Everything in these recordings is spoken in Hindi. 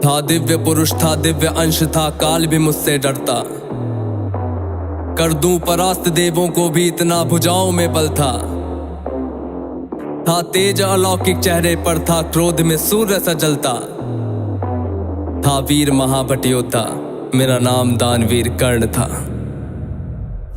था दिव्य पुरुष था, दिव्य अंश था, काल भी मुझसे डरता। कर दूं परास्त देवों को भी, इतना भुजाओं में बल था तेज अलौकिक चेहरे पर था, क्रोध में सूर्य सा जलता। था वीर महाभट योद्धा, मेरा नाम दानवीर कर्ण था।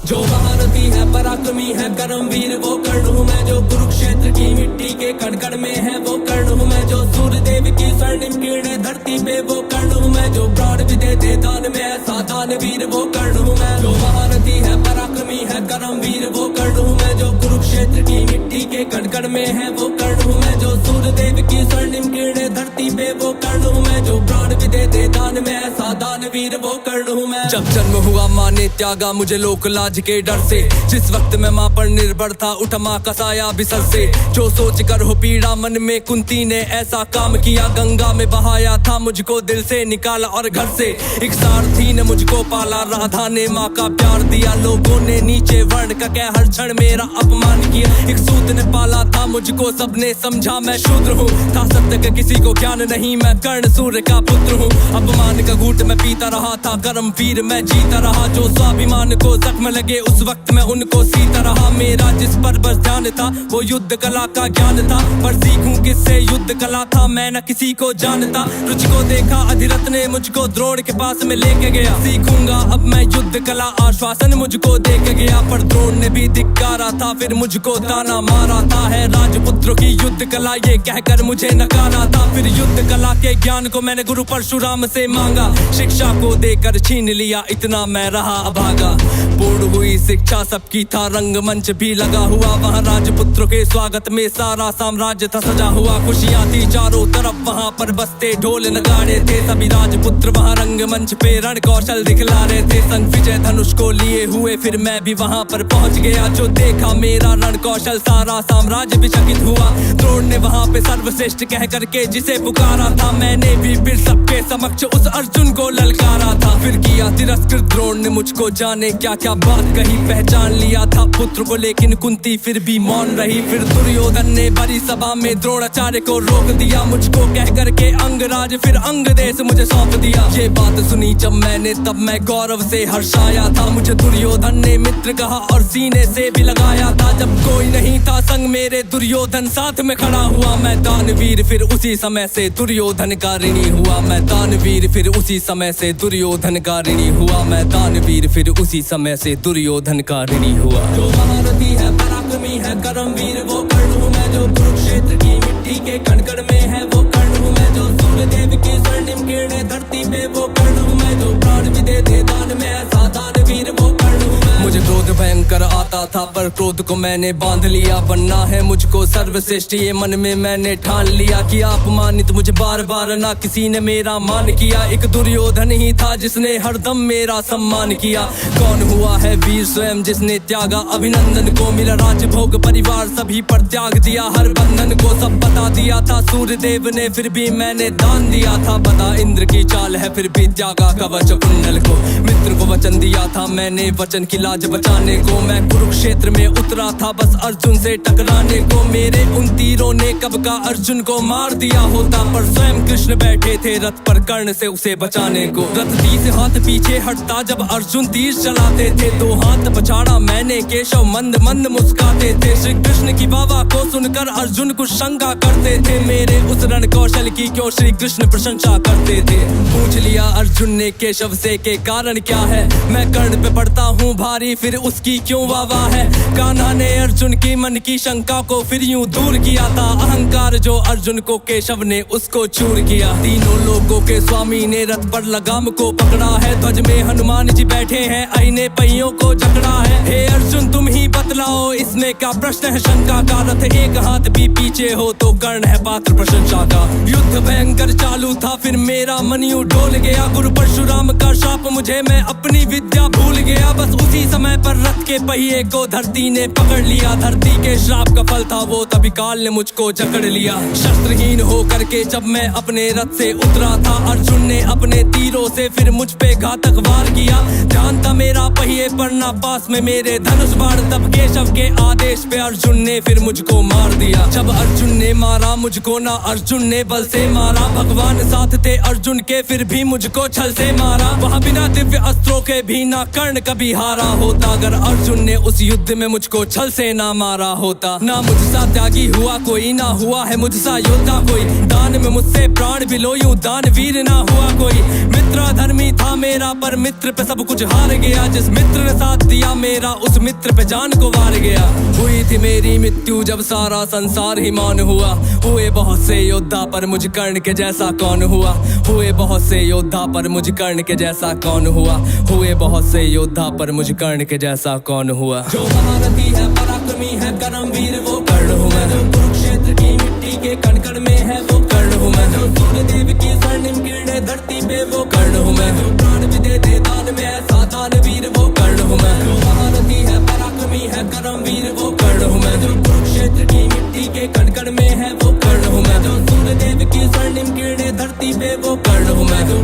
जो महारथी है, पराक्रमी है, कर्मवीर वो कर्ण हूँ मैं। जो कुरुक्षेत्र की मिट्टी के कण कण में है वो कर्ण हूँ मैं। जो सूर्यदेव की स्वर्णिम किरणें धरती पे वो कर्ण हूँ मैं। जो प्राण भी दे दे दान में ऐसा दानवीर वो कर्ण हूँ मैं। जो महारथी है, पराक्रमी है, कर्मवीर वो कर्ण हूँ मैं। जो कुरुक्षेत्र की मिट्टी के कण कण में है वो कर्ण हूँ मैं। जो सूर्यदेव की स्वर्णिम किरणें धरती पे वो कर्ण हूँ मैं। जो प्राण भी दे दे दान में ऐसा दानवीर वो कर्ण हूँ मैं। जब जन्म हुआ माँ ने त्यागा मुझे लोक लाज के डर से, जिस वक्त मैं माँ पर निर्भर था उठ माँ का साया बिसर से। जो सोच कर हो पीड़ा मन में, कुंती ने ऐसा काम किया, गंगा में बहाया था मुझको, दिल से निकाला और घर से। एक सारथी ने मुझको पाला, राधा ने माँ का प्यार दिया। लोगों ने नीचे वर्ण का कह हर क्षण मेरा अपमान किया। एक सूत ने पाला था मुझको, सबने समझा मैं शूद्र हूँ। था सत्य का किसी को ज्ञान नहीं, मैं कर्ण सूर्य का पुत्र हूँ। अपमान का घूंट मैं पीता रहा था, कर्मवीर मैं जीता रहा। जो स्वाभिमान को जख्म लगे उस वक्त मैं उनको सीता रहा। मेरा जिस पर बस ध्यान था वो युद्ध कला का ज्ञान था, पर सीखूं किससे युद्ध कला था मैं न किसी को जानता। रुचि को देखा अधिरथ ने मुझको द्रोण के पास में लेके गया। सीखूंगा अब मैं युद्ध कला, आश्वासन मुझको दे के गया। पर द्रोण ने भी धिक्कारा था, फिर मुझको ताना मारा था। है राजपुत्रों की युद्ध कला ये कहकर मुझे नकारा था। फिर युद्ध कला के ज्ञान को मैंने गुरु परशुराम से मांगा, शिक्षा को देकर छीन लिया, इतना मैं रहा अभागा। पूर्ण हुई शिक्षा सबकी, था रंगमंच भी लगा हुआ। वहाँ राजपुत्रों के स्वागत में सारा साम्राज्य था सजा हुआ। खुशियाँ थी चारों तरफ, वहाँ पर बजते ढोल नगाड़े थे। सभी राजपुत्र वहाँ रंगमंच पे रण कौशल दिखला रहे थे। संग विजय धनुष को लिए हुए फिर मैं भी वहाँ पर पहुँच गया। जो देखा मेरा रण कौशल सारा साम्राज्य भी चकित हुआ। द्रोण ने वहाँ पे सर्वश्रेष्ठ कह करके जिसे पुकारा था, मैंने भी फिर सबके समक्ष उस अर्जुन को ललकारा था। फिर किया तिरस्कृत द्रोण ने मुझको, जाने क्या क्या बात कही। पहचान लिया था पुत्र को लेकिन कुंती फिर भी मौन रही। फिर दुर्योधन ने बड़ी सभा में द्रोणाचार्य को रोक दिया, मुझको कह करके अंगराज फिर अंग देश मुझे सौंप दिया। ये बात सुनी जब मैंने तब मैं गौरव से हर्षाया था। मुझे दुर्योधन ने मित्र कहा और सीने से भी लगाया था। जब कोई नहीं था संग मेरे दुर्योधन साथ में खड़ा हुआ। मैं दानवीर फिर उसी समय से दुर्योधन का ऋणी हुआ। मैं दानवीर फिर उसी समय से दुर्योधन का ऋणी हुआ। मैं दानवीर फिर उसी समय से दुर्योधन का ऋणी हुआ। जो महारथी है, पराक्रमी है, कर्मवीर वो कर्ण हूँ मैं। जो कुरुक्षेत्र की मिट्टी के कण कण में है वो कर्ण हूँ मैं। जो सूर्यदेव की स्वर्णिम किरणें धरती पे वो कर्ण हूँ मैं। जो प्राण भी दे दे दान में ऐसा दानवीर वो कर्ण हूँ मैं। मुझे क्रोध भयंकर आता था पर क्रोध को मैंने बांध लिया। बनना है मुझको सर्वश्रेष्ठ ये मन में मैंने ठान लिया। किया अपमानित मुझे बार बार, ना किसी ने मेरा मान किया। एक दुर्योधन ही था जिसने हरदम मेरा सम्मान किया। कौन हुआ है वीर स्वयं जिसने त्यागा अभिनंदन को। मेरा राजभोग परिवार सभी पर त्याग दिया, हर बंधन को सब बता दिया था। सूर्यदेव ने फिर भी मैंने दान दिया था। बता इंद्र की चाल है फिर भी त्यागा कवच कुंडल को। मित्र को वचन दिया था मैंने, वचन की लाज बचाने को। मैं कुरुक्षेत्र में उतरा था बस अर्जुन से टकराने को। मेरे उन तीरों ने कब का अर्जुन को मार दिया होता, पर स्वयं कृष्ण बैठे थे रथ पर कर्ण से उसे बचाने को। रथ 30 हाथ पीछे हटता जब अर्जुन तीर चलाते थे। 2 हाथ पछाड़ा मैंने, केशव मंद मंद मुस्काते थे। श्री कृष्ण की वाह को सुनकर अर्जुन कुछ शंका करते थे। मेरे उस रण कौशल की क्यों श्री कृष्ण प्रशंसा करते थे। पूछ लिया अर्जुन ने केशव से के कारण क्या है। मैं कर्ण पे पड़ता हूँ भारी फिर उसकी क्यों वाह है। कान्हा ने अर्जुन की मन की शंका को फिर यूं दूर किया था। अहंकार जो अर्जुन को केशव ने उसको चूर किया। तीनों लोगों के स्वामी ने रथ पर लगाम को पकड़ा है। ध्वज में हनुमान जी बैठे हैं, आईने पहियों को जकड़ा है। हे अर्जुन तुम ही बतलाओ इसमें क्या प्रश्न है शंका का। रथ एक हाथ भी पीछे हो तो कर्ण है पात्र प्रशंसा का। युद्ध भयंकर चालू था फिर मेरा मन यूं डोल गया। गुरु परशुराम का शाप मुझे, मैं अपनी विद्या भूल गया। बस उसी समय पर रथ के पहिए को धरती ने पकड़ लिया। धरती के श्राप का फल था वो, तभी काल ने मुझको जकड़ लिया। शस्त्रहीन हो करके जब मैं अपने रथ से उतरा था, अर्जुन ने अपने तीरों से फिर मुझ पे घातक वार किया। ध्यान था मेरा पहिए पर ना पास में मेरे धनुष बाण, तब केशव केशव के आदेश पे अर्जुन ने फिर मुझको मार दिया। जब अर्जुन ने मारा मुझको ना अर्जुन ने बल से मारा, भगवान साथ थे अर्जुन के फिर भी मुझको छल से मारा। वहाँ बिना दिव्य अस्त्रों के भी ना कर्ण कभी हारा होता, अगर अर्जुन ने उस युद्ध में मुझको छल से ना मारा होता। ना मुझसा त्यागी हुआ कोई, ना हुआ है मुझसा योद्धा कोई, दान में मुझसे प्राण भी लो यूं दानवीर ना हुआ कोई। मित्र धर्मी था मेरा पर मित्र पे सब कुछ हार गया, जिस मित्र ने साथ दिया मेरा उस मित्र पे जान को वार गया। हुई थी मेरी मृत्यु जब सारा संसार ही मौन हुआ, हुए बहुत से योद्धा पर मुझ कर्ण के जैसा कौन हुआ। हुए बहुत से योद्धा पर मुझ कर्ण के जैसा कौन हुआ, हुए बहुत से योद्धा पर मुझ कर्ण के जैसा कौन हुआ। जो महारथी है पराक्रमी है कर्मवीर वो कर्ण हूँ मैं, जो कुरुक्षेत्र की मिट्टी के कण कण में है वो कर्ण हूँ मैं, जो सूर्यदेव की स्वर्णिम किरणें धरती पे वो कर्ण हूँ मैं, जो प्राण भी दे दे दान में ऐसा दानवीर वो कर्ण हूँ मैं। जो महारथी है पराक्रमी है कर्मवीर वो कर्ण हूँ मैं, जो कुरुक्षेत्र की मिट्टी के कण कण में है वो कर्ण हूँ मैं, जो सूर्यदेव की स्वर्णिम किरणें धरती पे वो कर्ण हूँ मैं, जो